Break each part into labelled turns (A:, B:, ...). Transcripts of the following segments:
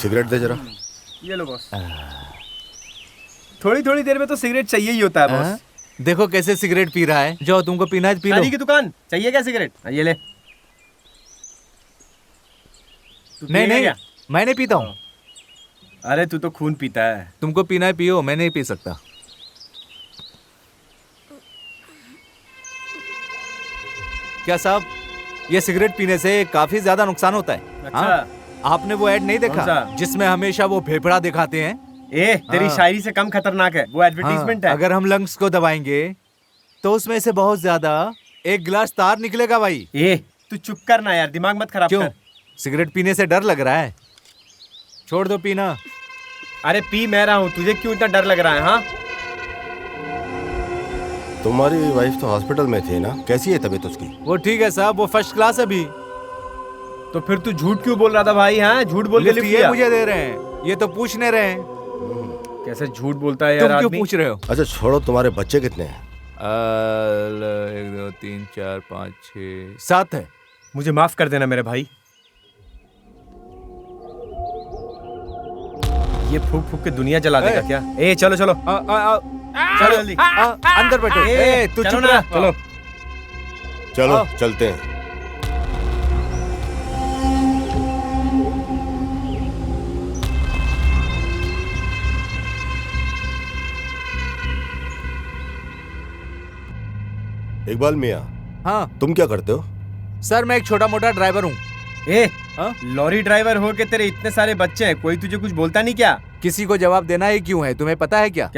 A: Cigarette दे जरा।
B: ये लो boss. थोड़ी थोड़ी देर में तो सिगरेट चाहिए ही होता है बॉस।
C: देखो कैसे सिगरेट पी रहा है। जो तुमको पीना है पी लो।
B: शादी की दुकान चाहिए क्या सिगरेट? ये ले।
C: नहीं नहीं, मैं नहीं पीता हूँ।
B: अरे तू तो खून पीता है।
C: तुमको पीना है पियो, मैं नहीं पी सकता। क्या साहब, ये सिगरेट पीने से काफी ज्यादा नुकसान होता है।
B: अच्छा।
C: हाँ? आपने वो ऐड नहीं देखा जिसमें हमेशा वो फेफड़ा दिखाते हैं?
B: तेरी शायरी से कम खतरनाक है वो एडवर्टाइजमेंट है।
C: अगर हम लंग्स को दबाएंगे तो उसमें से बहुत ज्यादा 1 गिलास तार निकलेगा भाई।
B: तू चुप कर ना यार, दिमाग मत खराब कर।
C: सिगरेट पीने से डर लग रहा है? छोड़ दो पीना।
B: अरे पी मैं रहा हूँ, तुझे क्यों इतना डर लग रहा है? हाँ,
A: तुम्हारी वाइफ तो हॉस्पिटल में थी ना, कैसी है तबीयत उसकी?
C: वो ठीक है साहब, वो फर्स्ट क्लास है अभी।
B: तो फिर तू झूठ क्यों बोल रहा था भाई? हाँ, झूठ बोल के लिफ्ट
C: ये मुझे दे रहे हैं, ये तो पूछने रहे हैं।
B: कैसे झूठ बोलता है यार
C: तुम
B: आदमी?
C: क्यों पूछ रहे हो?
A: अच्छा छोड़ो, तुम्हारे बच्चे कितने हैं?
C: 1 2 3 4 5 6 7 है।
B: मुझे माफ कर देना मेरे भाई। ये फूक फूक के दुनिया जला देगा क्या? चलो चलो चलो जल्दी
C: अंदर बैठो। तू चुप रह।
B: चलो
A: चलो चलते हैं। इकबाल मियाँ।
C: हाँ
A: तुम क्या करते हो?
C: सर, मैं एक छोटा मोटा ड्राइवर हूँ।
B: लॉरी ड्राइवर हो के तेरे इतने सारे बच्चे हैं, कोई तुझे कुछ बोलता नहीं क्या?
C: किसी को जवाब देना ही क्यों है, तुम्हें पता है क्या?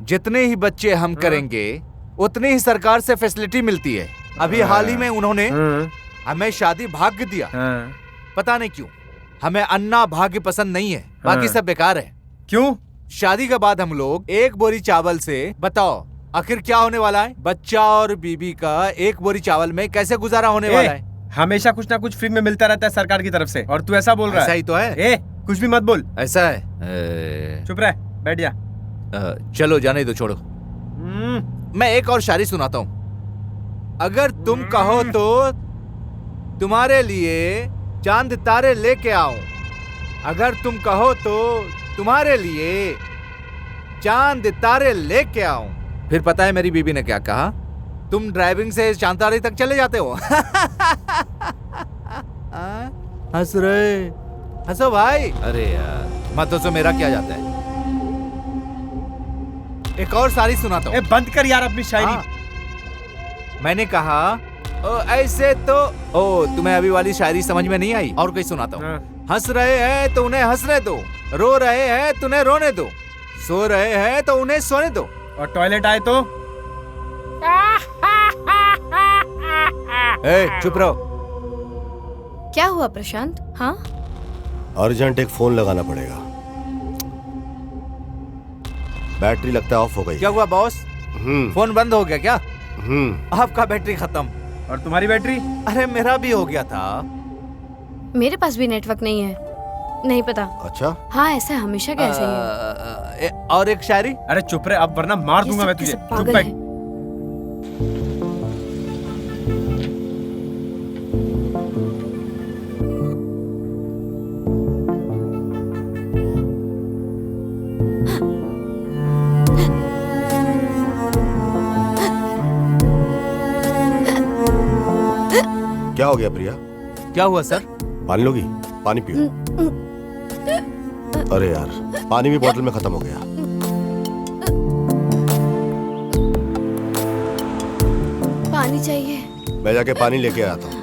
C: जितने ही बच्चे हम करेंगे उतनी ही सरकार से फैसिलिटी मिलती है। अभी हाल ही में उन्होंने हमें शादी भाग्य दिया। पता नहीं क्यों, हमें अन्ना भाग्य पसंद नहीं है, बाकी सब बेकार है।
B: क्यों?
C: शादी के बाद हम लोग 1 बोरी चावल से, बताओ आखिर क्या होने वाला है? बच्चा और बीबी का 1 बोरी चावल में कैसे गुजारा होने वाला है?
B: हमेशा कुछ ना कुछ फ्री में मिलता रहता है सरकार की तरफ से, और तू ऐसा बोल रहा है?
C: ऐसा ही तो है।
B: कुछ भी मत बोल।
C: ऐसा है।
B: चुप रह, बैठ जा।
C: चलो जाने दो, छोड़ो। मैं एक और शायरी सुनाता हूँ। अगर तुम कहो तो तुम्हारे लिए चांद तारे लेके आऊं। अगर तुम कहो तो तुम्हारे लिए चांद तारे लेके आऊं। फिर पता है मेरी बीबी ने क्या कहा? तुम ड्राइविंग से चांद तारे तक चले जाते हो। हंस रहे, हंसो भाई। अरे यार मत हंसो, मेरा क्या जाता है। एक और शायरी सुनाता हूँ।
B: बंद कर यार अपनी शायरी।
C: मैंने कहा ऐसे तो तुम्हें अभी वाली शायरी समझ में नहीं आई, और कोई सुनाता हूँ। हंस रहे हैं तो उन्हें हंसने दो, रो रहे हैं तो उन्हें रोने दो, सो रहे हैं तो उन्हें सोने दो,
B: और टॉयलेट आए तो
C: चुप रहो।
D: क्या हुआ प्रशांत? हाँ,
A: अर्जेंट एक फोन लगाना पड़ेगा, बैटरी लगता है ऑफ हो गई।
C: क्या हुआ बॉस? फोन बंद हो गया क्या? आपका बैटरी खत्म।
B: और तुम्हारी बैटरी?
C: अरे मेरा भी हो गया था।
D: मेरे पास भी नेटवर्क नहीं है, नहीं पता।
A: अच्छा
D: हाँ, ऐसा हमेशा कैसे है।
C: और एक शायरी।
B: अरे चुप रहे, अब वरना मार दूंगा मैं तुझे। चुप बैठ।
A: क्या हो गया प्रिया?
C: क्या हुआ सर?
A: पानी लोगी? पानी पियो। अरे यार, पानी भी बोतल में खत्म हो गया।
D: पानी चाहिए?
A: मैं जाके पानी लेके आता हूँ।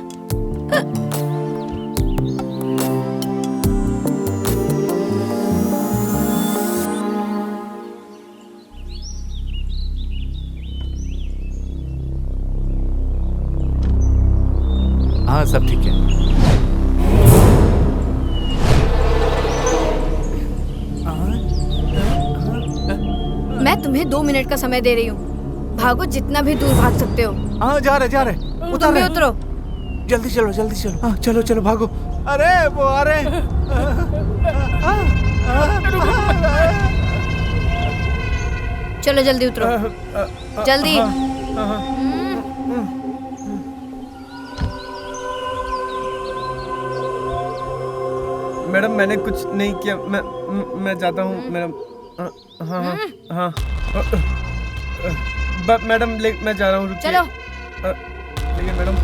C: हाँ सब ठीक है।
D: मैं तुम्हें 2 मिनट का समय दे रही हूँ, भागो जितना भी दूर भाग सकते हो।
C: हाँ जा रहे।
D: तुम भी उतरो।
C: जल्दी चलो। हाँ चलो भागो। अरे वो आ रहे।
D: चलो जल्दी उतरो, जल्दी।
B: मैडम मैंने कुछ नहीं किया, मैं जाता हूँ मैडम। हाँ हाँ हाँ मैडम मैं जा रहा हूँ, रुकिए।
D: चलो।
B: लेकिन मैडम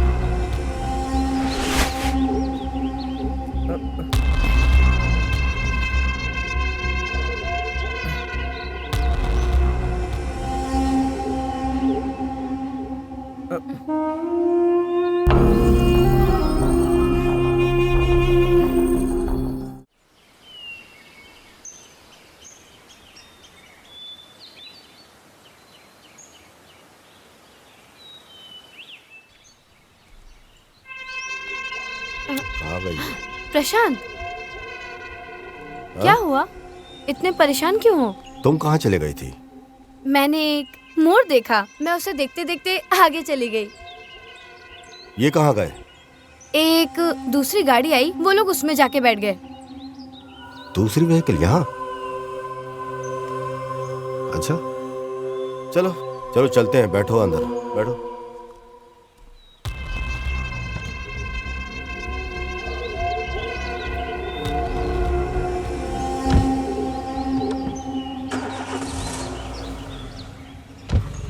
A: कहाँ गई?
D: प्रशांत, क्या हुआ? इतने परेशान क्यों हो?
A: तुम कहाँ चले गई थी?
D: मैंने एक मोर देखा, मैं उसे देखते देखते आगे चली गई।
A: ये कहाँ गए?
D: एक दूसरी गाड़ी आई, वो लोग उसमें जाके बैठ गए।
A: दूसरी व्हीकल यहाँ? अच्छा, चलो चलो चलते हैं, बैठो अंदर बैठो।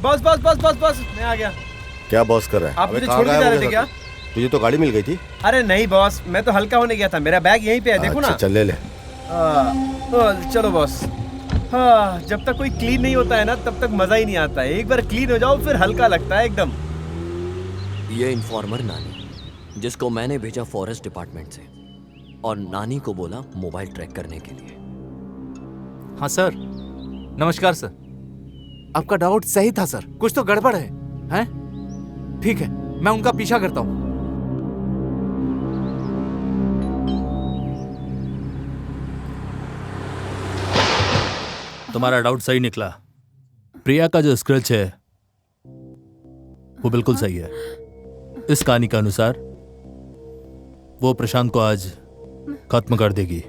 B: बस बस बस बस बस मैं आ गया।
A: क्या बॉस कर रहा है?
B: आप
A: अबे
B: मुझे
A: कहाँ
B: छोड़ के
A: गायब
B: जा
A: हो
B: रहे थे
A: गया
B: क्या?
A: था? तुझे तो गाड़ी मिल गई थी।
B: अरे नहीं बॉस, मैं तो हल्का होने गया था, मेरा बैग यहीं पे है, देखो
A: अच्छा,
B: ना।
A: चल ले ले।
B: चलो बॉस। हाँ, जब तक कोई क्लीन नहीं होता है ना तब तक मजा ही नहीं आता है। एक बार क्लीन हो जाओ फिर हल्का लगता है एकदम।
E: ये इन्फॉर्मर नानी, जिसको मैंने भेजा फॉरेस्ट डिपार्टमेंट से, और नानी को बोला मोबाइल ट्रैक करने के लिए।
C: हाँ सर, नमस्कार सर। आपका डाउट सही था सर, कुछ तो गड़बड़ है, हैं? ठीक है, मैं उनका पीछा करता हूँ।
F: तुम्हारा डाउट सही निकला। प्रिया का जो स्क्रैच है वो बिल्कुल सही है। इस कहानी के अनुसार वो प्रशांत को आज खत्म कर देगी।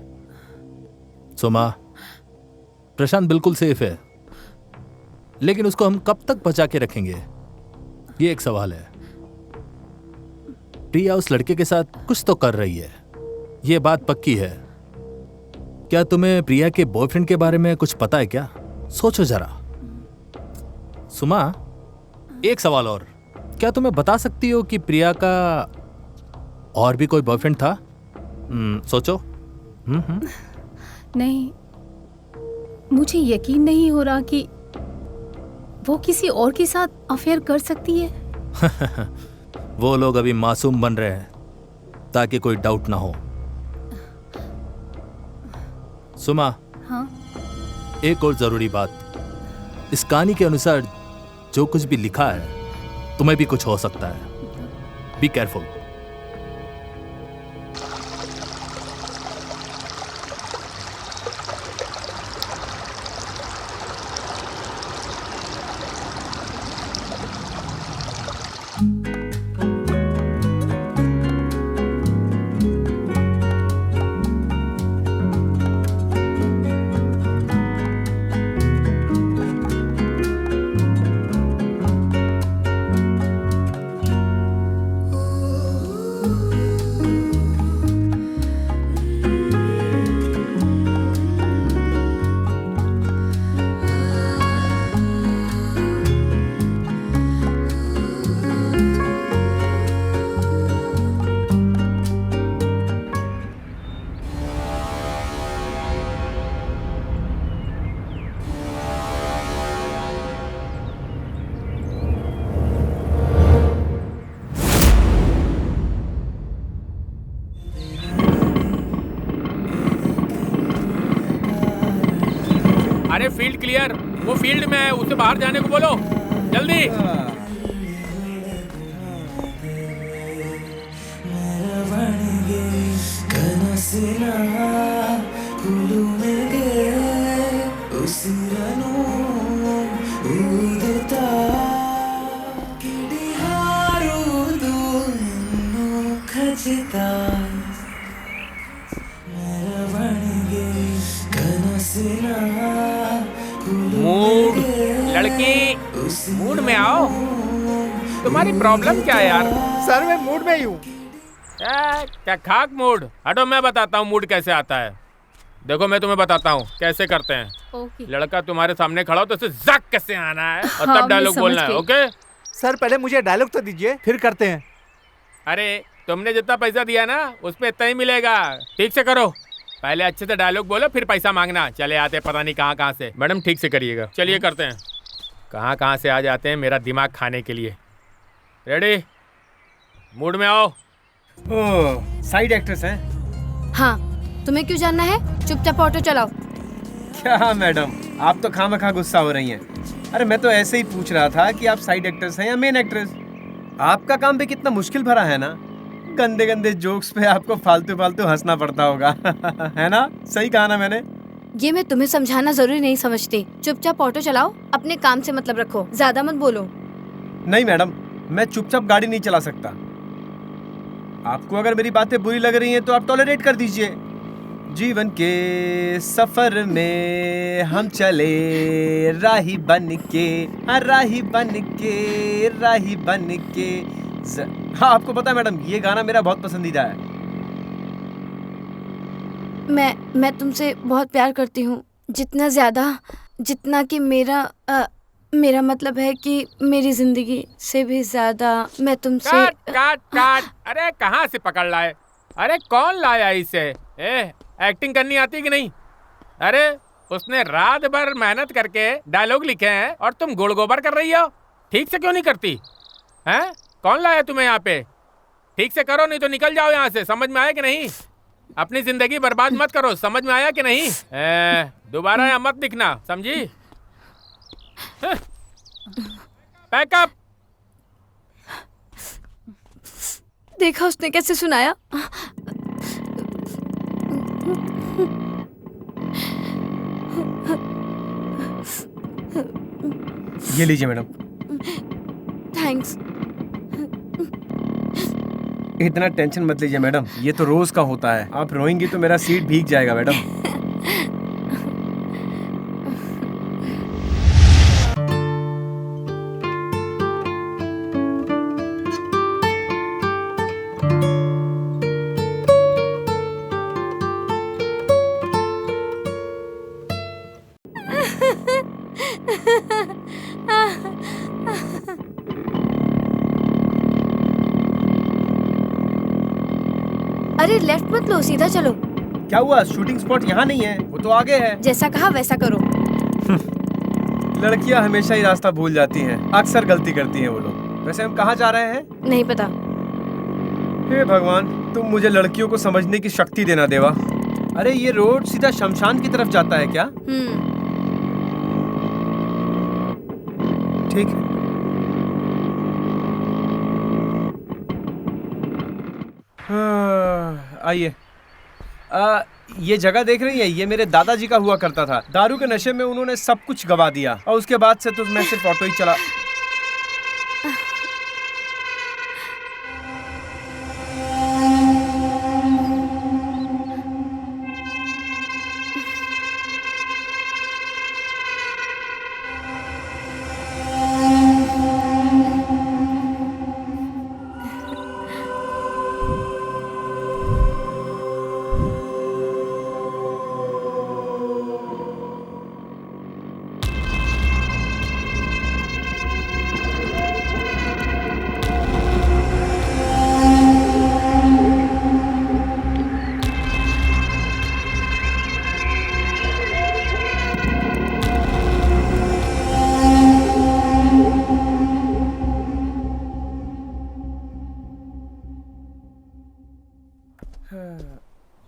F: सोमा, प्रशांत बिल्कुल सेफ है, लेकिन उसको हम कब तक बचा के रखेंगे, ये एक सवाल है। प्रिया उस लड़के के साथ कुछ तो कर रही है, ये बात पक्की है। क्या तुम्हें प्रिया के बॉयफ्रेंड के बारे में कुछ पता है क्या? सोचो जरा। सुमा, एक सवाल और, क्या तुम्हें बता सकती हो कि प्रिया का और भी कोई बॉयफ्रेंड था? सोचो।
G: नहीं, मुझे यकीन नहीं हो रहा कि वो किसी और के साथ अफेयर कर सकती है।
F: वो लोग अभी मासूम बन रहे हैं ताकि कोई डाउट ना हो। सुमा,
G: हाँ?
F: एक और जरूरी बात, इस कहानी के अनुसार जो कुछ भी लिखा है तुम्हें भी कुछ हो सकता है। Be careful.
H: अरे फील्ड क्लियर, वो फील्ड में है, उसे बाहर जाने को बोलो जल्दी। मूड, लड़की मूड में आओ। तुम्हारी प्रॉब्लम क्या है यार?
B: सर मैं मूड में ही हूँ।
H: क्या खाक मूड? हटो, मैं बताता हूँ मूड कैसे आता है। देखो मैं तुम्हें बताता हूँ कैसे करते हैं।
G: ओके।
H: लड़का तुम्हारे सामने खड़ा हो तो उसे जक कैसे आना है और
G: हाँ,
H: तब
G: मैं
H: डायलॉग
G: समझ
H: बोलना है।
G: गई।
H: ओके?
C: सर पहले मुझे डायलॉग तो दीजिए, फिर करते हैं।
H: अरे तुमने जितना पैसा दिया ना उस पे इतना ही मिलेगा। ठीक से करो, पहले अच्छे से डायलॉग बोलो फिर पैसा मांगना। चले आते पता नहीं कहाँ कहाँ से। मैडम ठीक से करिएगा। चलिए करते हैं। कहाँ कहाँ से आ जाते हैं मेरा दिमाग खाने के लिए। रेडी? मूड में आओ।
B: ओह, साइड एक्ट्रेस हैं?
D: हाँ, तुम्हें क्यों जानना है? चुपचाप ऑटो चलाओ।
B: क्या मैडम, आप तो खामखा गुस्सा हो रही हैं। अरे मैं तो ऐसे ही पूछ रहा था कि आप साइड एक्ट्रेस हैं या मेन एक्ट्रेस। आपका काम भी कितना मुश्किल भरा है ना। गंदे गंदे जोक्स पे आपको फालतू फालतू हंसना पड़ता होगा। है ना? सही कहा ना मैंने?
D: ये मैं तुम्हें समझाना जरूरी नहीं समझती। चुपचाप ऑटो चलाओ, अपने काम से मतलब रखो, ज्यादा मत बोलो।
B: नहीं मैडम, मैं चुपचाप गाड़ी नहीं चला सकता। आपको अगर मेरी बातें बुरी लग रही हैं तो आप टॉलरेट कर दीजिए। जीवन के सफर में हम चले राही बन के, राही बन के, राही बन के। हाँ, आपको पता है मैडम, ये गाना मेरा बहुत पसंदीदा है।
D: मैं तुमसे बहुत प्यार करती हूँ, जितना ज्यादा जितना कि मेरा मतलब है कि मेरी जिंदगी से भी ज्यादा मैं तुमसे।
H: काट काट काट। अरे कहाँ से पकड़ लाए? अरे कौन लाया इसे? एक्टिंग करनी आती कि नहीं? अरे उसने रात भर मेहनत करके डायलॉग लिखे हैं और तुम गुड़ गोबर कर रही हो। ठीक से क्यों नहीं करती हैं? कौन लाया तुम्हें यहाँ पे? ठीक से करो नहीं तो निकल जाओ यहाँ से। समझ में आया कि नहीं? अपनी जिंदगी बर्बाद मत करो। समझ में आया कि नहीं? दोबारा यहाँ मत दिखना, समझी? पैकअप।
D: देखा उसने कैसे सुनाया।
B: ये लीजिए मैडम।
D: थैंक्स।
B: इतना टेंशन मत लीजिए मैडम, ये तो रोज का होता है। आप रोएंगी तो मेरा सीट भीग जाएगा मैडम।
D: अरे लेफ्ट मत लो, सीधा चलो।
B: क्या हुआ? शूटिंग स्पॉट यहाँ नहीं है, वो तो आगे है।
D: जैसा कहा वैसा करो।
B: लड़कियां हमेशा ही रास्ता भूल जाती हैं, अक्सर गलती करती हैं वो लोग। वैसे हम कहाँ जा रहे हैं?
D: नहीं पता।
B: हे भगवान, तुम मुझे लड़कियों को समझने की शक्ति देना देवा। अरे ये रोड सीधा शमशान की तरफ जाता है क्या? ठीक है। आइए। ये जगह देख रही है, ये मेरे दादाजी का हुआ करता था। दारू के नशे में उन्होंने सब कुछ गवा दिया और उसके बाद से तो मैं सिर्फ ऑटो ही चला।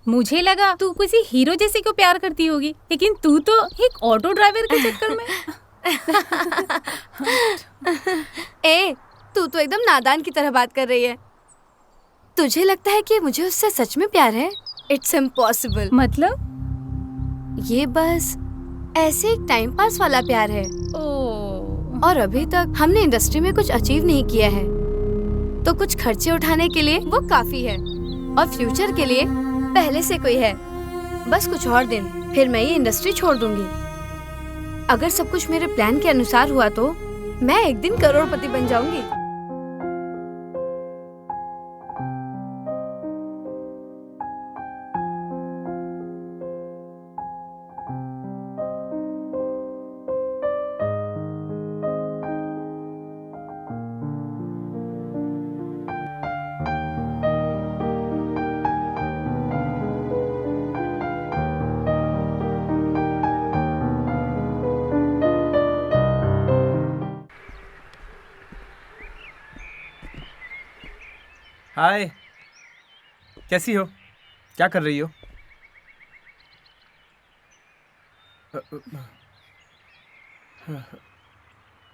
G: मुझे लगा तू किसी हीरो जैसे को प्यार करती होगी, लेकिन तू तो एक ऑटो ड्राइवर के चक्कर में।
D: ए, तू तो एकदम नादान की तरह बात कर रही है। तुझे लगता है कि मुझे उससे सच में प्यार है? It's impossible.
G: मतलब?
D: ये बस ऐसे एक टाइम पास वाला प्यार है। और अभी तक हमने इंडस्ट्री में कुछ अचीव नहीं किया है, तो कुछ खर्चे उठाने के लिए वो काफी है, और फ्यूचर के लिए पहले से कोई है। बस कुछ और दिन, फिर मैं ये इंडस्ट्री छोड़ दूंगी। अगर सब कुछ मेरे प्लान के अनुसार हुआ तो मैं एक दिन करोड़पति बन जाऊंगी।
B: हाय, कैसी हो? क्या कर रही हो?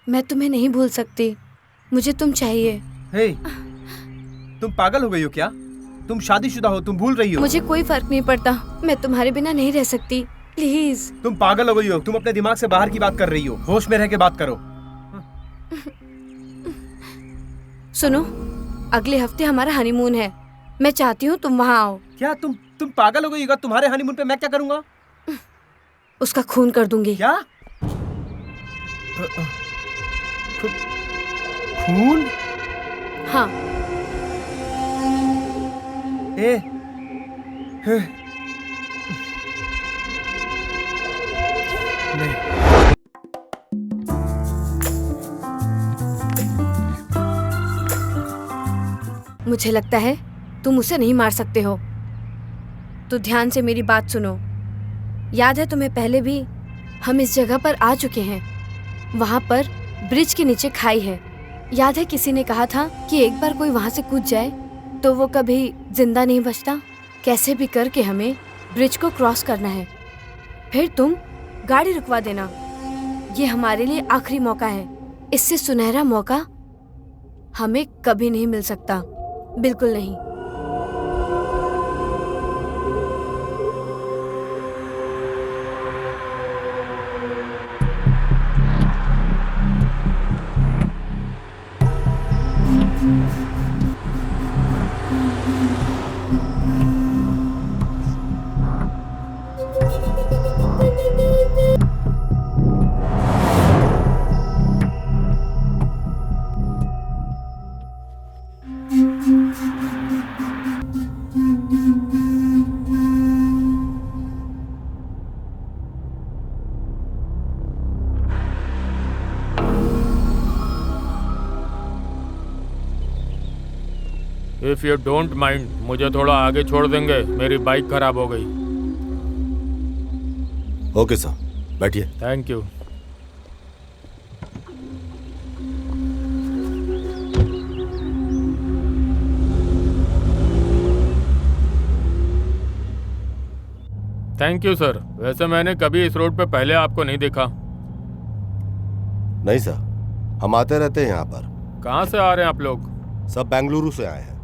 D: मैं तुम्हें नहीं भूल सकती, मुझे तुम चाहिए।
B: हे, तुम पागल हो गई हो क्या? तुम शादीशुदा हो, तुम भूल रही हो।
D: मुझे कोई फर्क नहीं पड़ता, मैं तुम्हारे बिना नहीं रह सकती, प्लीज।
B: तुम पागल हो गई हो, तुम अपने दिमाग से बाहर की बात कर रही हो। होश में रह के बात करो।
D: सुनो, अगले हफ्ते हमारा हनीमून है, मैं चाहती हूँ तुम वहाँ आओ।
B: क्या तुम पागल हो गई हो? तुम्हारे हनीमून पे मैं क्या करूंगा?
D: उसका खून कर दूंगी।
B: क्या? खून?
D: हाँ।
B: ए, ए, नहीं।
D: मुझे लगता है तुम उसे नहीं मार सकते हो, तो ध्यान से मेरी बात सुनो। याद है तुम्हें, पहले भी हम इस जगह पर आ चुके हैं। वहाँ पर ब्रिज के नीचे खाई है। याद है किसी ने कहा था कि एक बार कोई वहाँ से कूद जाए तो वो कभी जिंदा नहीं बचता। कैसे भी करके हमें ब्रिज को क्रॉस करना है, फिर तुम गाड़ी रुकवा देना। ये हमारे लिए आखिरी मौका है, इससे सुनहरा मौका हमें कभी नहीं मिल सकता, बिल्कुल नहीं।
H: इफ यू डोंट माइंड, मुझे थोड़ा आगे छोड़ देंगे, मेरी बाइक खराब हो गई।
A: ओके सर, बैठिए।
H: Thank you. Thank you sir. वैसे मैंने कभी इस रोड पे पहले आपको नहीं देखा।
A: नहीं सर, हम आते रहते हैं यहाँ पर।
H: कहाँ से आ रहे हैं आप लोग?
A: सब बेंगलुरु से आए हैं।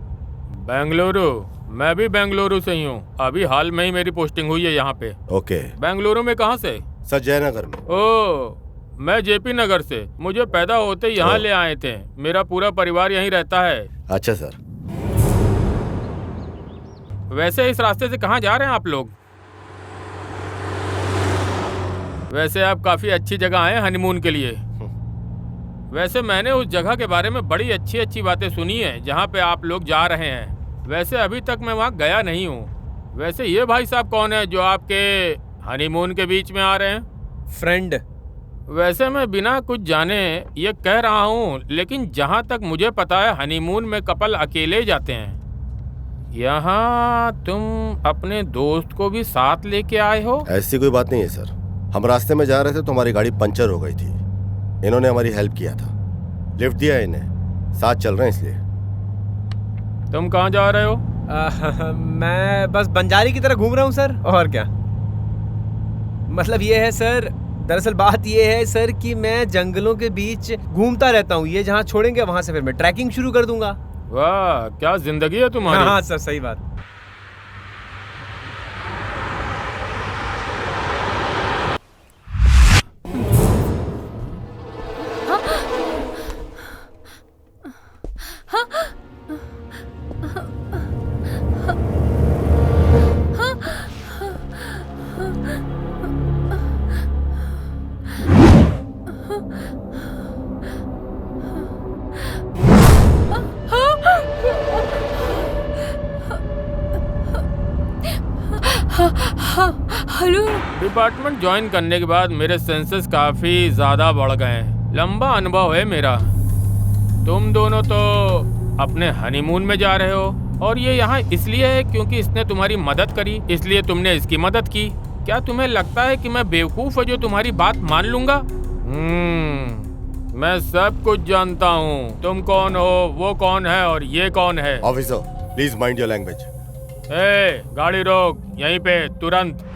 H: बेंगलुरु? मैं भी बेंगलुरु से ही हूँ, अभी हाल में ही मेरी पोस्टिंग हुई है यहाँ पे।
A: ओके।
H: बेंगलुरु में कहाँ से?
A: सर, जयनगर में।
H: ओह, मैं जेपी नगर से। मुझे पैदा होते ही यहाँ ले आए थे, मेरा पूरा परिवार यहीं रहता है।
A: अच्छा सर।
H: वैसे इस रास्ते से कहाँ जा रहे हैं आप लोग? वैसे आप काफी अच्छी जगह आए हनीमून के लिए। वैसे मैंने उस जगह के बारे में बड़ी अच्छी अच्छी बातें सुनी है जहाँ पे आप लोग जा रहे हैं। वैसे अभी तक मैं वहाँ गया नहीं हूँ। वैसे ये भाई साहब कौन है जो आपके हनीमून के बीच में आ रहे हैं?
B: फ्रेंड।
H: वैसे मैं बिना कुछ जाने ये कह रहा हूँ, लेकिन जहाँ तक मुझे पता है हनीमून में कपल अकेले जाते हैं। यहाँ तुम अपने दोस्त को भी साथ लेके आए हो?
A: ऐसी कोई बात नहीं है सर, हम रास्ते में जा रहे थे तो हमारी गाड़ी पंचर हो गई थी। इन्होंने हमारी हेल्प किया था, लिफ्ट दिया इन्हें, साथ चल रहे हैं इसलिए।
H: तुम कहाँ जा रहे हो?
B: मैं बस बंजारी की तरह घूम रहा हूँ सर, और क्या। मतलब ये है सर, दरअसल बात ये है सर कि मैं जंगलों के बीच घूमता रहता हूँ। ये जहाँ छोड़ेंगे वहाँ से फिर मैं ट्रैकिंग शुरू कर दूंगा।
H: वाह, क्या जिंदगी है तुम्हारी।
B: हाँ सर, सही बात।
D: हेलो।
H: डिपार्टमेंट ज्वाइन करने के बाद मेरे सेंसेस काफी ज्यादा बढ़ गए हैं। लंबा अनुभव है मेरा। तुम दोनों तो अपने हनीमून में जा रहे हो और ये यहाँ इसलिए है क्योंकि इसने तुम्हारी मदद करी, इसलिए तुमने इसकी मदद की। क्या तुम्हें लगता है कि मैं बेवकूफ हूँ जो तुम्हारी बात मान लूंगा? मैं सब कुछ जानता हूँ। तुम कौन हो, वो कौन है और ये कौन है।
A: Officer please mind your language.
H: ए, गाड़ी रोक यहीं पे तुरंत।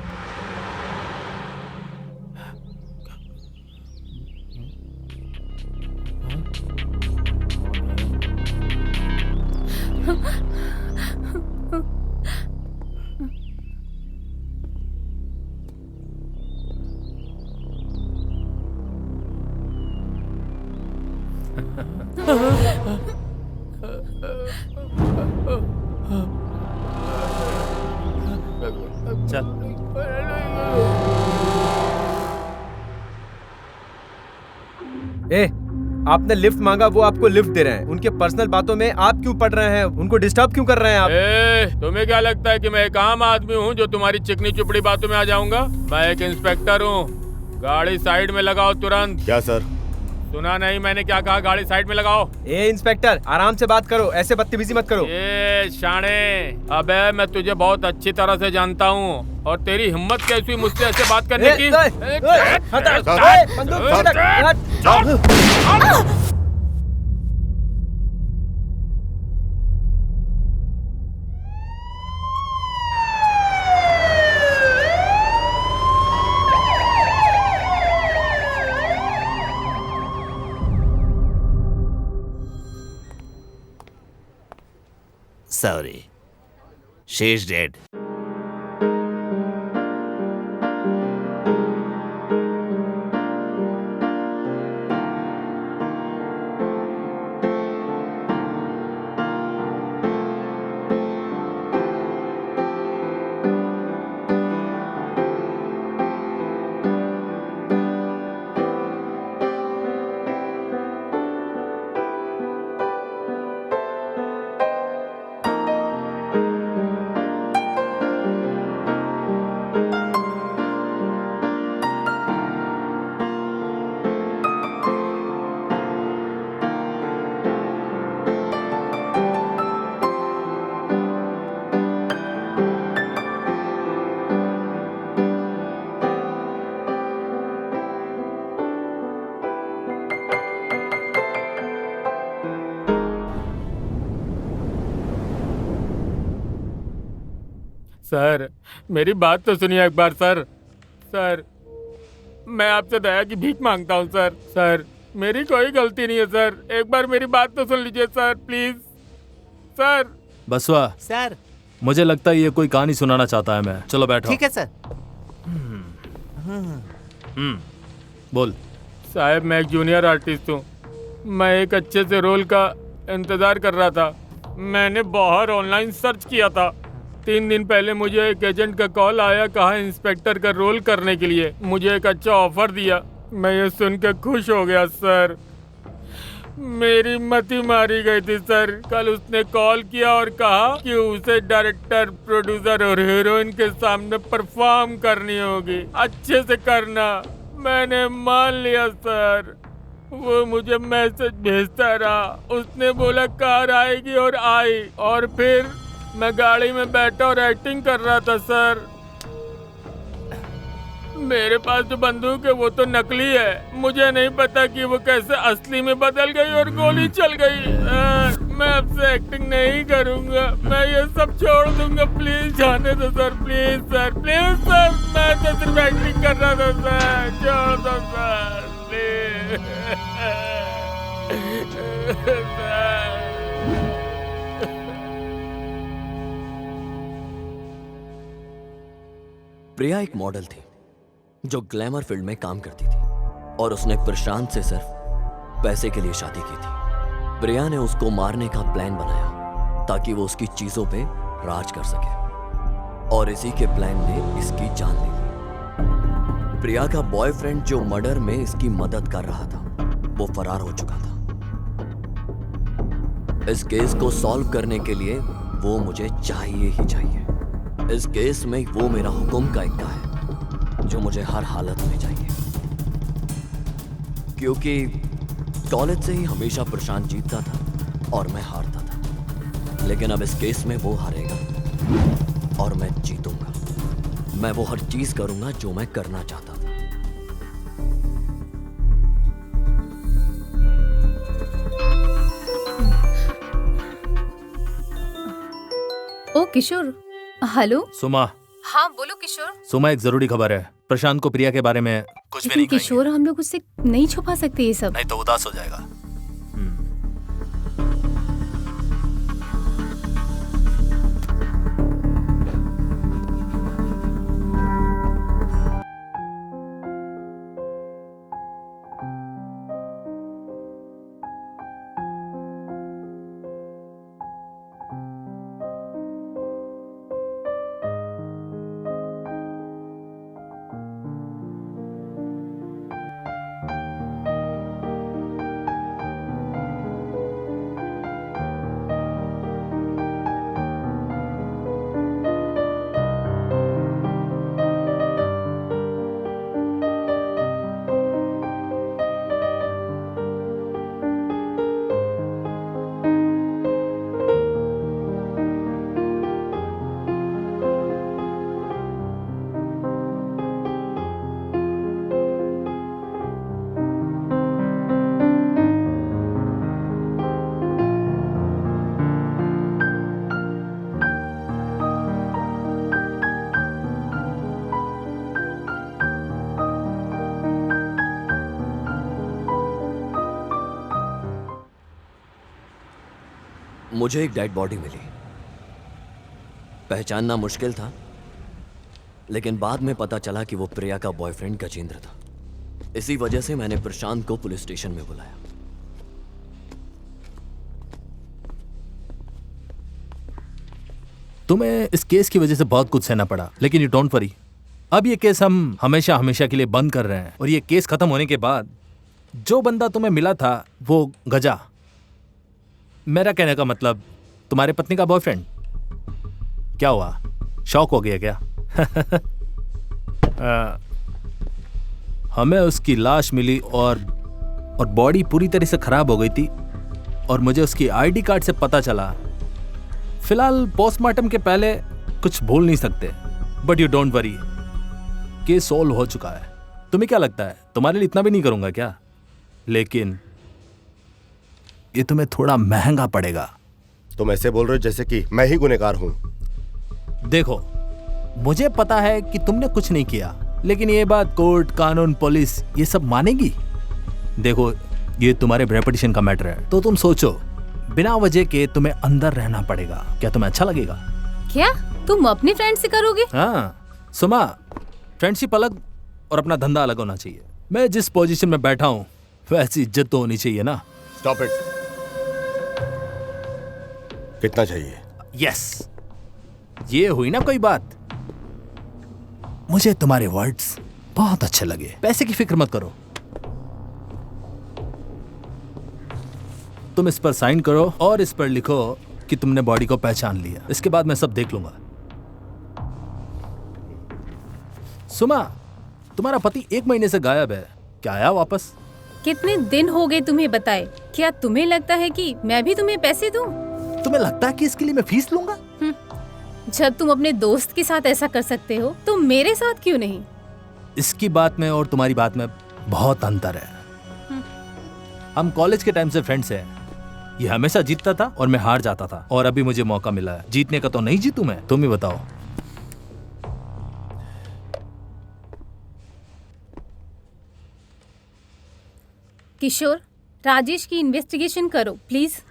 F: चल।
B: आपने लिफ्ट मांगा, वो आपको लिफ्ट दे रहे हैं। उनके पर्सनल बातों में आप क्यों पड़ रहे हैं? उनको डिस्टर्ब क्यों कर रहे हैं आप?
H: तुम्हें क्या लगता है कि मैं एक आम आदमी हूँ जो तुम्हारी चिकनी चुपड़ी बातों में आ जाऊंगा? मैं एक इंस्पेक्टर हूँ। गाड़ी साइड में लगाओ तुरंत।
A: क्या सर?
H: सुना नहीं मैंने क्या कहा? गाड़ी साइड में लगाओ।
B: ए इंस्पेक्टर, आराम से बात करो, ऐसे बदतमीजी मत करो।
H: ए शाणे, अबे मैं तुझे बहुत अच्छी तरह से जानता हूँ और तेरी हिम्मत कैसी हुई मुझसे ऐसे बात करने की?
I: Sorry. She's dead. सर मेरी बात तो सुनिए एक बार। सर सर मैं आपसे दया की भीख मांगता हूँ सर। सर मेरी कोई गलती नहीं है सर, एक बार मेरी बात तो सुन लीजिए सर प्लीज। सर
F: बसवा
I: सर
F: मुझे लगता है ये कोई कहानी सुनाना चाहता है। मैं चलो बैठो।
I: ठीक है सर।
F: बोल।
H: साहब मैं एक जूनियर आर्टिस्ट हूँ। मैं एक अच्छे से रोल का इंतज़ार कर रहा था। मैंने बाहर ऑनलाइन सर्च किया था। 3 दिन पहले मुझे एक एजेंट का कॉल आया, कहा इंस्पेक्टर का रोल करने के लिए। मुझे एक अच्छा ऑफर दिया। मैं ये सुनकर खुश हो गया सर। मेरी मति मारी गई थी सर। कल उसने कॉल किया और कहा कि उसे डायरेक्टर, प्रोड्यूसर और हीरोइन के सामने परफॉर्म करनी होगी। अच्छे से करना। मैंने मान लिया सर। वो मुझे मैसेज भेजता रहा। उसने बोला कार आएगी और आई, और फिर मैं गाड़ी में बैठा और एक्टिंग कर रहा था सर। मेरे पास जो बंदूक है वो तो नकली है। मुझे नहीं पता कि वो कैसे असली में बदल गई और गोली चल गई। मैं अब से एक्टिंग नहीं करूंगा। मैं ये सब छोड़ दूंगा। प्लीज जाने दो sir, please sir, please sir. मैं तो सिर्फ एक्टिंग कर रहा था सर, छोड़ दो सर प्लीज सर।
E: प्रिया एक मॉडल थी जो ग्लैमर फील्ड में काम करती थी और उसने प्रशांत से सिर्फ पैसे के लिए शादी की थी। प्रिया ने उसको मारने का प्लान बनाया ताकि वो उसकी चीजों पे राज कर सके, और इसी के प्लान ने इसकी जान ली। प्रिया का बॉयफ्रेंड जो मर्डर में इसकी मदद कर रहा था वो फरार हो चुका था। इस केस को सॉल्व करने के लिए वो मुझे चाहिए ही चाहिए। इस केस में वो मेरा हुक्म का इक्का है जो मुझे हर हालत में चाहिए, क्योंकि कॉलेज से ही हमेशा प्रशांत जीतता था और मैं हारता था। लेकिन अब इस केस में वो हारेगा और मैं जीतूंगा। मैं वो हर चीज करूंगा जो मैं करना चाहता था।
G: ओ किशोर, हेलो।
F: सुमा,
G: हाँ बोलो किशोर।
F: सुमा, एक जरूरी खबर है। प्रशांत को प्रिया के बारे में कुछ भी
G: लेकिन
F: नहीं कहेंगे।
G: किशोर, हम लोग उससे नहीं छुपा सकते ये सब।
F: नहीं तो उदास हो जाएगा।
E: मुझे एक डेड बॉडी मिली। पहचानना मुश्किल था, लेकिन बाद में पता चला कि वो प्रिया का बॉयफ्रेंड गजेंद्र था। इसी वजह से मैंने प्रशांत को पुलिस स्टेशन में बुलाया।
F: तुम्हें इस केस की वजह से बहुत कुछ सहना पड़ा, लेकिन यू डोंट वरी। अब ये केस हम हमेशा हमेशा के लिए बंद कर रहे हैं, और ये केस खत्म होने के बाद जो बंदा तुम्हें मिला था वो गजा, मेरा कहने का मतलब तुम्हारे पत्नी का बॉयफ्रेंड। क्या हुआ, शौक हो गया क्या? हमें उसकी लाश मिली और बॉडी पूरी तरह से खराब हो गई थी, और मुझे उसकी आईडी कार्ड से पता चला। फिलहाल पोस्टमार्टम के पहले कुछ भूल नहीं सकते, but you don't worry, case solve हो चुका है। तुम्हें क्या लगता है, तुम्हारे लिए इतना भी नहीं करूंगा क्या? लेकिन ये तुम्हें थोड़ा महंगा पड़ेगा।
A: तुम ऐसे बोल रहे हो जैसे कि मैं ही गुनहगार हूं।
F: देखो, मुझे पता है कि तुमने कुछ नहीं किया, लेकिन ये बात कोर्ट, कानून, पुलिस ये सब मानेगी? देखो, ये तुम्हारे रेपुटेशन का मैटर है, तो तुम सोचो, बिना वजह के तुम्हें अंदर रहना पड़ेगा। क्या तुम्हें अच्छा लगेगा?
G: क्या तुम अपने फ्रेंड से करोगे?
F: हाँ सुमा, फ्रेंडशिप अलग और अपना धंधा अलग होना चाहिए। मैं जिस पोजीशन में बैठा हूं वैसी इज्जत तो होनी चाहिए ना।
A: Stop it. कितना चाहिए?
F: यस, ये हुई ना कोई बात। मुझे तुम्हारे वर्ड्स बहुत अच्छे लगे। पैसे की फिक्र मत करो, तुम इस पर साइन करो और इस पर लिखो कि तुमने बॉडी को पहचान लिया। इसके बाद मैं सब देख लूंगा। सुमा, तुम्हारा पति 1 महीने से गायब है, क्या आया वापस?
G: कितने दिन हो गए तुम्हें बताए? क्या तुम्हें लगता है कि मैं भी तुम्हें पैसे दूं?
F: तुम्हें लगता है कि इसके लिए मैं फीस लूंगा?
G: जब तुम अपने दोस्त के साथ ऐसा कर सकते हो तो मेरे साथ क्यों नहीं?
F: इसकी बात में और तुम्हारी बात में बहुत अंतर है। हम कॉलेज के टाइम से फ्रेंड्स हैं। ये हमेशा जीतता था और मैं हार जाता था, और अभी मुझे मौका मिला है जीतने का, तो नहीं जीतू मैं? तुम ही बताओ।
G: किशोर, राजेश की इन्वेस्टिगेशन करो प्लीज।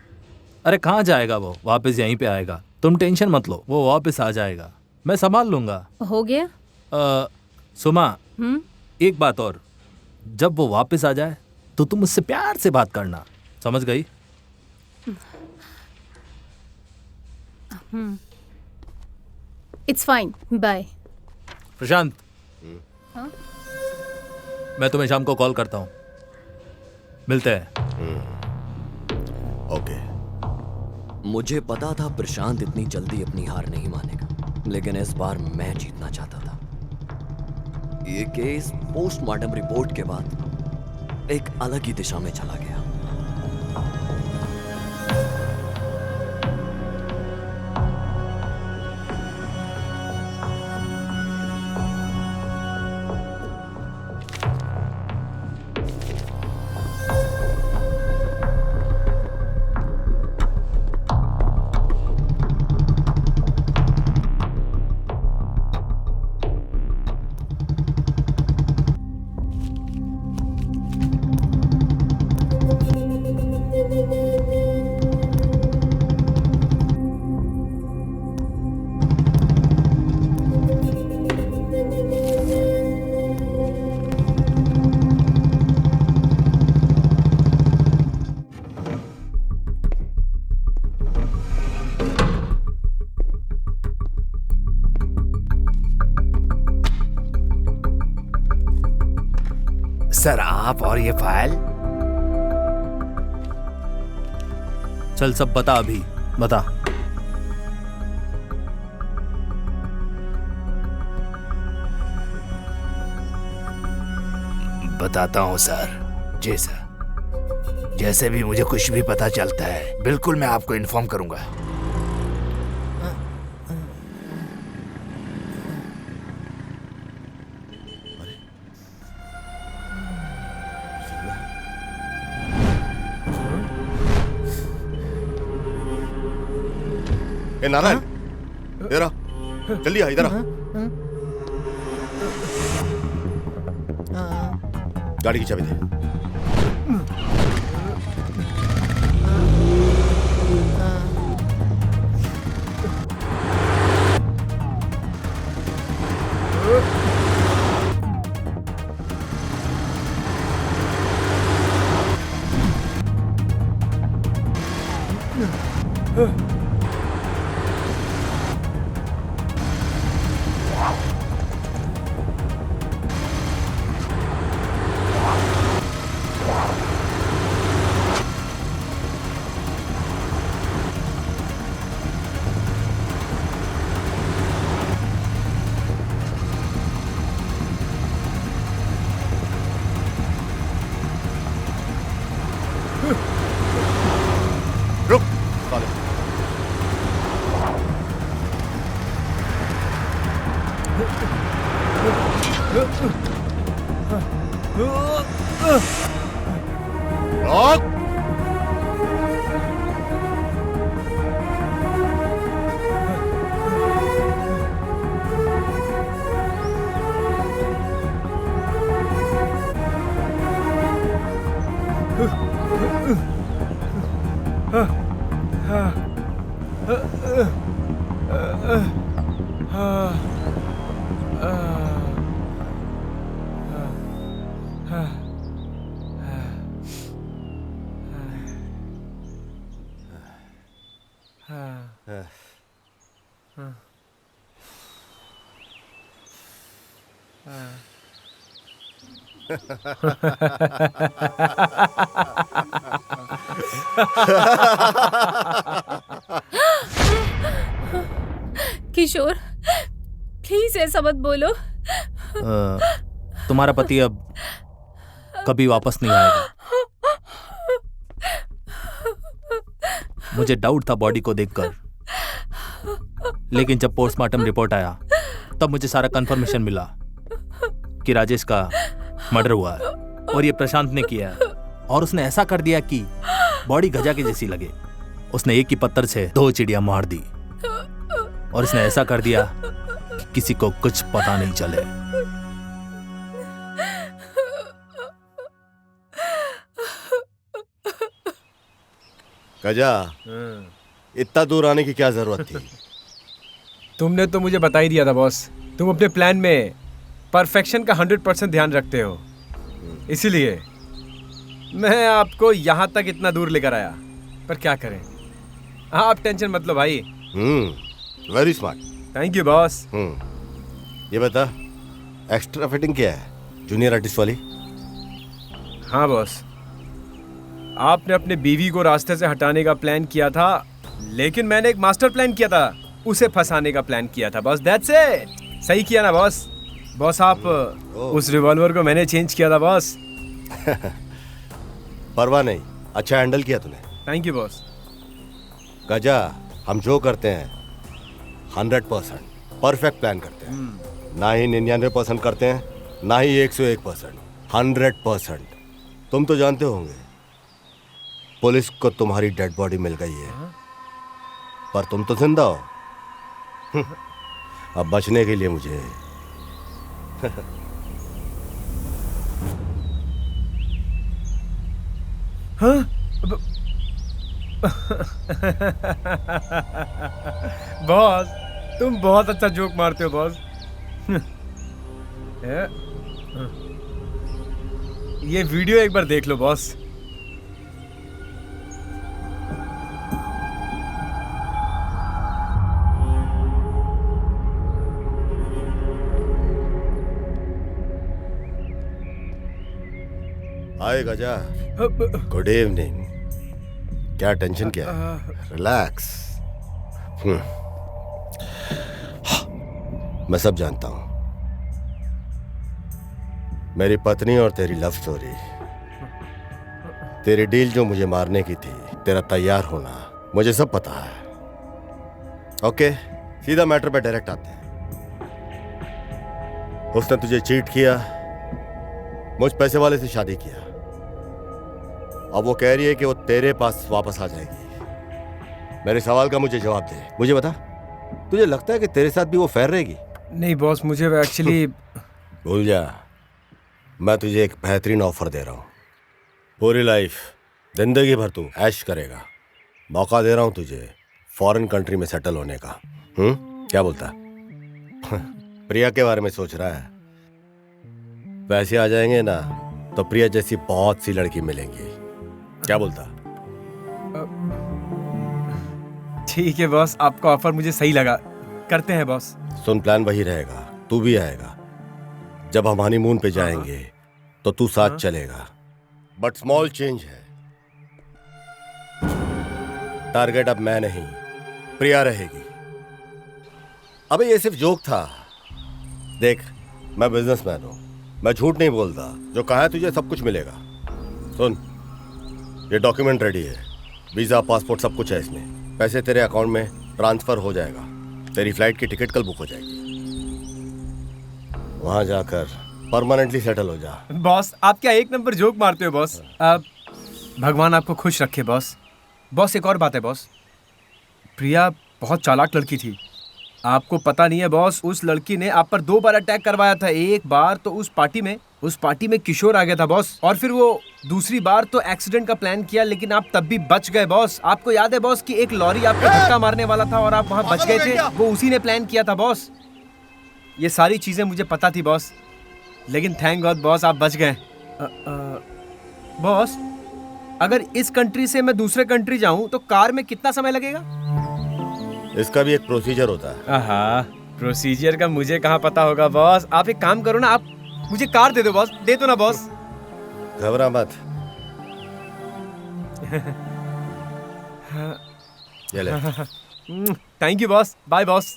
F: अरे कहाँ जाएगा वो, वापस यहीं पे आएगा। तुम टेंशन मत लो, वो वापस आ जाएगा, मैं संभाल लूंगा।
G: हो गया?
F: सुमा, एक बात और, जब वो वापस आ जाए तो तुम उससे प्यार से बात करना, समझ गई?
G: It's fine, bye.
F: प्रशांत, मैं तुम्हें शाम को कॉल करता हूँ, मिलते हैं।
A: ओके।
E: मुझे पता था प्रशांत इतनी जल्दी अपनी हार नहीं मानेगा, लेकिन इस बार मैं जीतना चाहता था। ये केस पोस्टमार्टम रिपोर्ट के बाद एक अलग ही दिशा में चला गया।
C: सर आप और ये फाइल।
F: चल सब बता, अभी बता।
C: बताता हूँ सर। जी सर, जैसे भी मुझे कुछ भी पता चलता है बिल्कुल मैं आपको इन्फॉर्म करूंगा।
A: ए नारायण, इधर आ, जल्दी आ, इधर आ। गाड़ी की चाबी दे। रुक साले। रोक।
G: किशोर, प्लीज ऐसा मत बोलो।
F: तुम्हारा पति अब कभी वापस नहीं आएगा। मुझे डाउट था बॉडी को देखकर, लेकिन जब पोस्टमार्टम रिपोर्ट आया तब मुझे सारा कंफर्मेशन मिला कि राजेश का मर्डर हुआ है और ये प्रशांत ने किया है। और उसने ऐसा कर दिया कि बॉडी गजा के जैसी लगे। उसने एक ही पत्थर से 2 चिड़िया मार दी और इसने ऐसा कर दिया कि किसी को कुछ पता नहीं चले।
A: गजा, इतना दूर आने की क्या जरूरत थी?
B: तुमने तो मुझे बता ही दिया था बॉस। तुम अपने प्लान में परफेक्शन का 100% ध्यान रखते हो, इसीलिए मैं आपको यहाँ तक इतना दूर लेकर आया। पर क्या करें, आप टेंशन मत लो भाई।
A: Very smart.
B: Thank you boss.
A: ये बता, एक्स्ट्रा फिटिंग क्या है? जूनियर आर्टिस्ट वाली?
B: हाँ बॉस, आपने अपने बीवी को रास्ते से हटाने का प्लान किया था, लेकिन मैंने एक मास्टर प्लान किया था, उसे फंसाने का प्लान किया था बॉस। That's it. सही किया ना बॉस? बॉस आप उस रिवॉल्वर को मैंने चेंज किया था बॉस।
A: परवाह नहीं, अच्छा हैंडल किया तूने।
B: Thank you boss.
A: गजा, हम जो करते हैं 100% परफेक्ट प्लान करते हैं। ना ही 99% करते हैं, ना ही 101%, 100%। तुम तो जानते होंगे पुलिस को तुम्हारी डेड बॉडी मिल गई है, पर तुम तो जिंदा हो। अब बचने के लिए मुझे
B: हाँ? बॉस, तुम बहुत अच्छा जोक मारते हो बॉस। ये वीडियो एक बार देख लो बॉस।
A: हाय गजा, गुड इवनिंग। क्या टेंशन क्या है? रिलैक्स। मैं सब जानता हूं, मेरी पत्नी और तेरी लव स्टोरी, तेरी डील जो मुझे मारने की थी, तेरा तैयार होना, मुझे सब पता है। ओके, सीधा मैटर पे डायरेक्ट आते हैं। उसने तुझे चीट किया, मुझ पैसे वाले से शादी किया। अब वो कह रही है कि वो तेरे पास वापस आ जाएगी। मेरे सवाल का मुझे जवाब दे। मुझे बता, तुझे लगता है कि तेरे साथ भी वो फेयर रहेगी?
B: नहीं बॉस, मुझे एक्चुअली
A: भूल जा, मैं तुझे एक बेहतरीन ऑफर दे रहा हूं। पूरी लाइफ, जिंदगी भर तू ऐश करेगा। मौका दे रहा हूं तुझे फॉरेन कंट्री में सेटल होने का। क्या बोलता? प्रिया के बारे में सोच रहा है? पैसे आ जाएंगे ना तो प्रिया जैसी बहुत सी लड़की मिलेंगी। क्या बोलता?
B: ठीक है बॉस, आपका ऑफर मुझे सही लगा, करते हैं बॉस।
A: सुन, प्लान वही रहेगा, तू भी आएगा। जब हम हनीमून पे जाएंगे तो तू साथ चलेगा, बट स्मॉल चेंज है। टारगेट अब मैं नहीं, प्रिया रहेगी। अबे ये सिर्फ जोक था। देख, मैं बिजनेसमैन हूं, मैं झूठ नहीं बोलता। जो कहा है तुझे सब कुछ मिलेगा। सुन, ये डॉक्यूमेंट रेडी है, वीजा, पासपोर्ट, सब कुछ है इसमें। पैसे तेरे अकाउंट में ट्रांसफर हो जाएगा। तेरी फ्लाइट की टिकट कल बुक हो जाएगी। वहां जाकर परमानेंटली सेटल हो जा।
B: बॉस, आप क्या एक नंबर जोक मारते हो बॉस। भगवान आपको खुश रखे बॉस। बॉस, एक और बात है बॉस, प्रिया बहुत चालाक लड़की थी। आपको पता नहीं है बॉस, उस लड़की ने आप पर 2 बार अटैक करवाया था। एक बार तो उस पार्टी में किशोर आ गया था बॉस, और फिर वो दूसरी बार तो एक्सीडेंट का प्लान किया, लेकिन आप तब भी बच गए बॉस। आपको याद है बॉस कि एक लॉरी आपको धक्का मारने वाला था और आप वहां बच गए थे? वो उसी ने प्लान किया था बॉस। ये सारी चीजें मुझे पता थी बॉस, लेकिन थैंक गॉड बॉस, आप बच गए। बॉस, अगर इस कंट्री से मैं दूसरे कंट्री जाऊं तो कार में कितना समय लगेगा?
A: इसका भी एक प्रोसीजर होता है।
B: आहा, प्रोसीजर का मुझे कहाँ पता होगा बॉस। आप एक काम करो ना, आप मुझे कार दे दो बॉस, दे दो ना बॉस।
A: घबरा मत। ये ले।
B: Thank you boss, bye boss.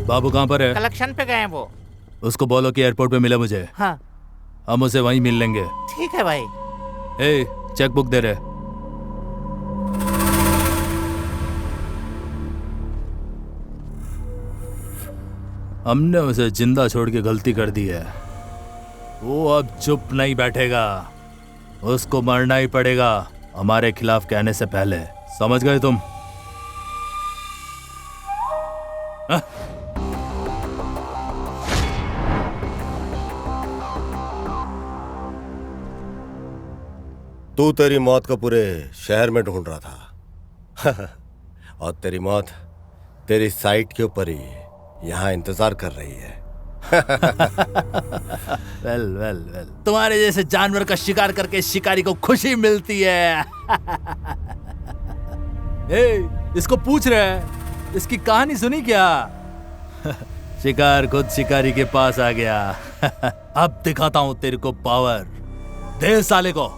F: बाबू कहाँ पर है?
H: कलेक्शन पे गए हैं वो।
F: उसको बोलो कि एयरपोर्ट पे मिले मुझे।
H: हाँ
F: हम उसे वहीं मिल लेंगे।
H: ठीक है भाई।
F: ए, चेक बुक दे रहे। हमने उसे जिंदा छोड़ के गलती कर दी है। वो अब चुप नहीं बैठेगा, उसको मरना ही पड़ेगा हमारे खिलाफ कहने से पहले। समझ गए तुम? हा?
A: तू तेरी मौत को पूरे शहर में ढूंढ रहा था और तेरी मौत तेरी साइट के ऊपर ही यहाँ इंतजार कर रही है।
F: वेल वेल वेल, तुम्हारे जैसे जानवर का शिकार करके शिकारी को खुशी मिलती है। ए, इसको पूछ रहे हैं, इसकी कहानी सुनी क्या? शिकार खुद शिकारी के पास आ गया। अब दिखाता हूं तेरे को पावर। दे साले को।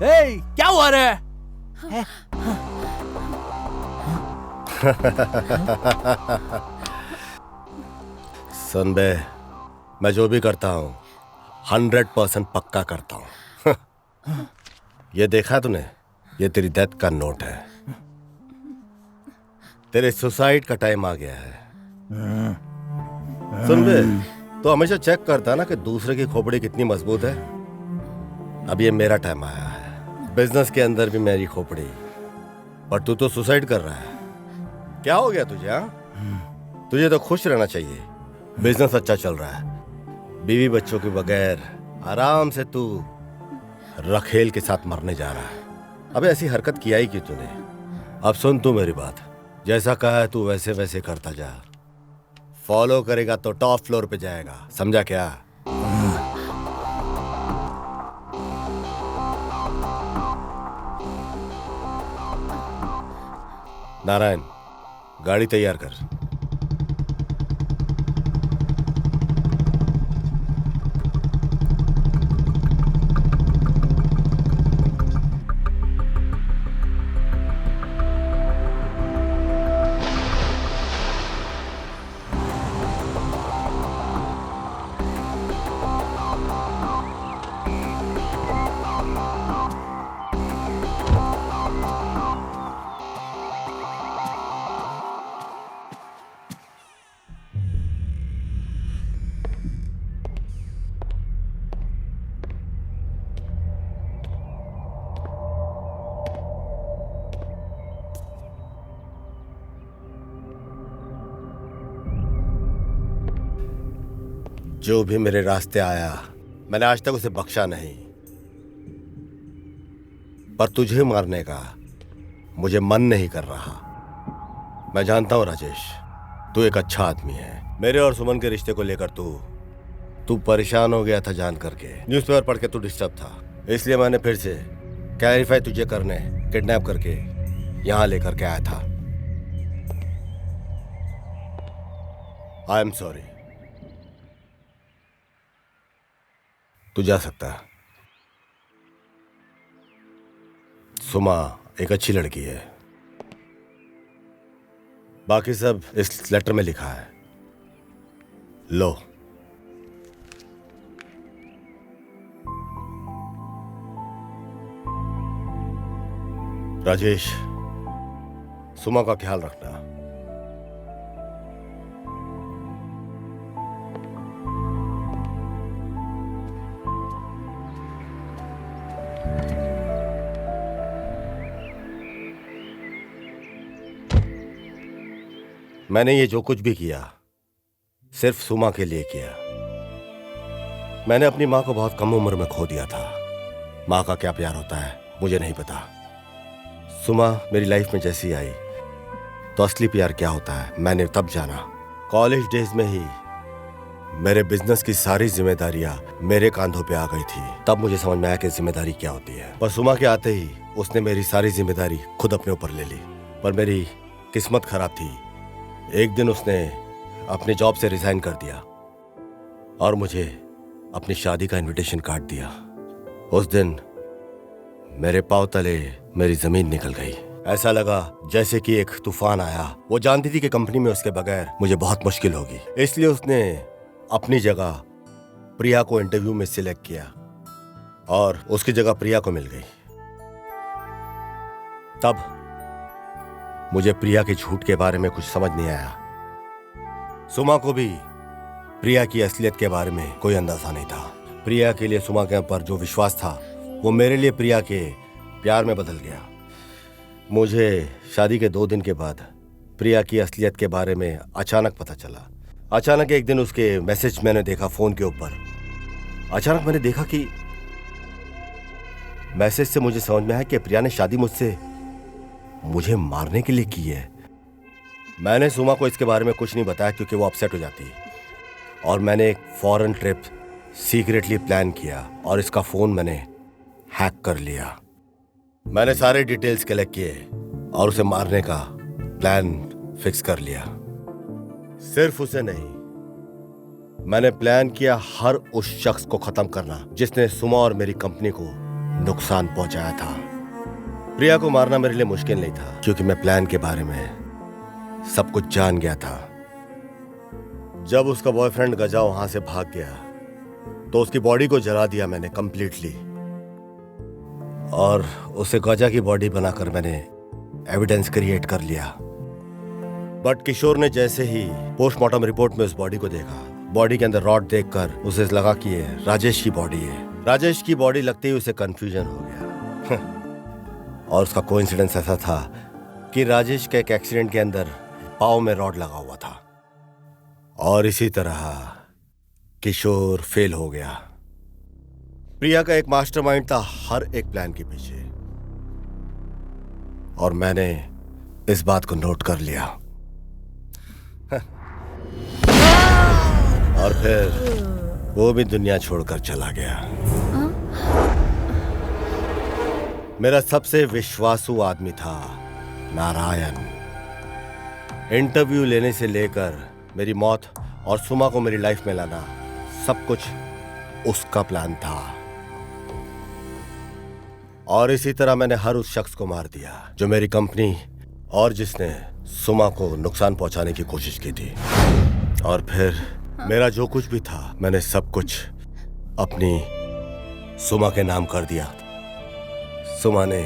F: क्या हुआ रे?
A: सुन बे, मैं जो भी करता हूँ 100% पक्का करता हूँ। ये देखा तूने? ये तेरी डेथ का नोट है। तेरे सुसाइड का टाइम आ गया है। सुन बे, तो हमेशा चेक करता ना कि दूसरे की खोपड़ी कितनी मजबूत है। अब ये मेरा टाइम आया है। बिजनेस के अंदर भी मेरी खोपड़ी, पर तू तो सुसाइड कर रहा है। क्या हो गया तुझे? हाँ, तुझे तो खुश रहना चाहिए। बिजनेस अच्छा चल रहा है, बीवी बच्चों के बगैर आराम से तू रखेल के साथ मरने जा रहा है। अबे ऐसी हरकत किया ही क्यों तूने? अब सुन तू मेरी बात, जैसा कहा है तू वैसे वैसे करता जा। फॉलो करेगा तो टॉप फ्लोर पे जाएगा, समझा क्या? नारायण, गाड़ी तैयार कर। जो भी मेरे रास्ते आया मैंने आज तक उसे बख्शा नहीं, पर तुझे मारने का मुझे मन नहीं कर रहा। मैं जानता हूं राजेश, तू एक अच्छा आदमी है। मेरे और सुमन के रिश्ते को लेकर तू परेशान हो गया था जान करके। न्यूज़पेपर पढ़ के तू डिस्टर्ब था, इसलिए मैंने फिर से क्लैरिफाई तुझे करने किडनैप करके यहां लेकर के आया था। I am sorry. तू जा सकता है। सुमा एक अच्छी लड़की है, बाकी सब इस लेटर में लिखा है। लो। राजेश, सुमा का ख्याल रखना। मैंने ये जो कुछ भी किया सिर्फ सुमा के लिए किया। मैंने अपनी माँ को बहुत कम उम्र में खो दिया था। माँ का क्या प्यार होता है मुझे नहीं पता। सुमा मेरी लाइफ में जैसी आई तो असली प्यार क्या होता है मैंने तब जाना। कॉलेज डेज में ही मेरे बिजनेस की सारी जिम्मेदारियां मेरे कांधों पे आ गई थी। तब मुझे समझ में आया कि जिम्मेदारी क्या होती है। पर सुमा के आते ही उसने मेरी सारी जिम्मेदारी खुद अपने ऊपर ले ली। पर मेरी किस्मत खराब थी। एक दिन उसने अपने जॉब से रिजाइन कर दिया और मुझे अपनी शादी का इनविटेशन कार्ड दिया। उस दिन मेरे पांव तले मेरी जमीन निकल गई। ऐसा लगा जैसे कि एक तूफान आया। वो जानती थी कि कंपनी में उसके बगैर मुझे बहुत मुश्किल होगी, इसलिए उसने अपनी जगह प्रिया को इंटरव्यू में सिलेक्ट किया और उसकी जगह प्रिया को मिल गई। तब मुझे प्रिया के झूठ के बारे में कुछ समझ नहीं आया। सुमा को भी प्रिया की असलियत के बारे में कोई अंदाजा नहीं था। प्रिया के लिए सुमा के ऊपर जो विश्वास था वो मेरे लिए प्रिया के प्यार में बदल गया। मुझे शादी के 2 दिन के बाद प्रिया की असलियत के बारे में अचानक पता चला। अचानक एक दिन उसके मैसेज मैंने देखा फोन के ऊपर। अचानक मैंने देखा कि मैसेज से मुझे समझ में आया कि प्रिया ने शादी मुझे मारने के लिए की है। मैंने सुमा को इसके बारे में कुछ नहीं बताया क्योंकि वो अपसेट हो जाती। और मैंने एक फॉरेन ट्रिप सीक्रेटली प्लान किया और इसका फोन मैंने हैक कर लिया। मैंने सारे डिटेल्स कलेक्ट किए और उसे मारने का प्लान फिक्स कर लिया। सिर्फ उसे नहीं, मैंने प्लान किया हर उस शख्स को खत्म करना जिसने सुमा और मेरी कंपनी को नुकसान पहुंचाया था। प्रिया को मारना मेरे लिए मुश्किल नहीं था क्योंकि मैं प्लान के बारे में सब कुछ जान गया था। जब उसका बॉयफ्रेंड गजा वहां से भाग गया तो उसकी बॉडी को जला दिया मैंने कंप्लीटली, और उसे गजा की बॉडी बनाकर मैंने एविडेंस क्रिएट कर लिया। बट किशोर ने जैसे ही पोस्टमार्टम रिपोर्ट में उस बॉडी को देखा, बॉडी के अंदर रॉड देखकर उसे लगा कि ये राजेश की बॉडी है। राजेश की बॉडी लगते ही उसे कंफ्यूजन हो गया और उसका कोइंसिडेंस ऐसा था कि राजेश के एक एक्सीडेंट के अंदर पाँव में रॉड लगा हुआ था, और इसी तरह किशोर फेल हो गया। प्रिया का एक मास्टरमाइंड था हर एक प्लान के पीछे, और मैंने इस बात को नोट कर लिया। और फिर वो भी दुनिया छोड़कर चला गया। मेरा सबसे विश्वासु आदमी था नारायण। इंटरव्यू लेने से लेकर मेरी मौत और सुमा को मेरी लाइफ में लाना, सब कुछ उसका प्लान था। और इसी तरह मैंने हर उस शख्स को मार दिया जो मेरी कंपनी और जिसने सुमा को नुकसान पहुंचाने की कोशिश की थी। और फिर मेरा जो कुछ भी था मैंने सब कुछ अपनी सुमा के नाम कर दिया। सुमा ने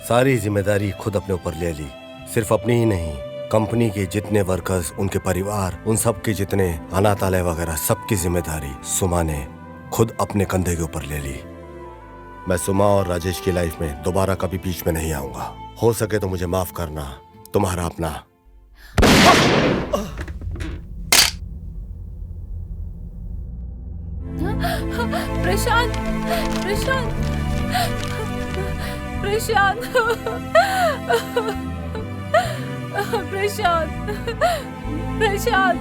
A: सारी जिम्मेदारी खुद अपने ऊपर ले ली, सिर्फ अपनी ही नहीं, कंपनी के जितने वर्कर्स, उनके परिवार, उन सब के जितने अनाथालय वगैरह, सबकी जिम्मेदारी सुमा ने खुद अपने कंधे के ऊपर ले ली। मैं सुमा और राजेश की लाइफ में दोबारा कभी बीच में नहीं आऊंगा। हो सके तो मुझे माफ करना। तुम्हारा अपना।
G: प्रशांत, प्रशांत, प्रशांत, प्रशांत, प्रशांत।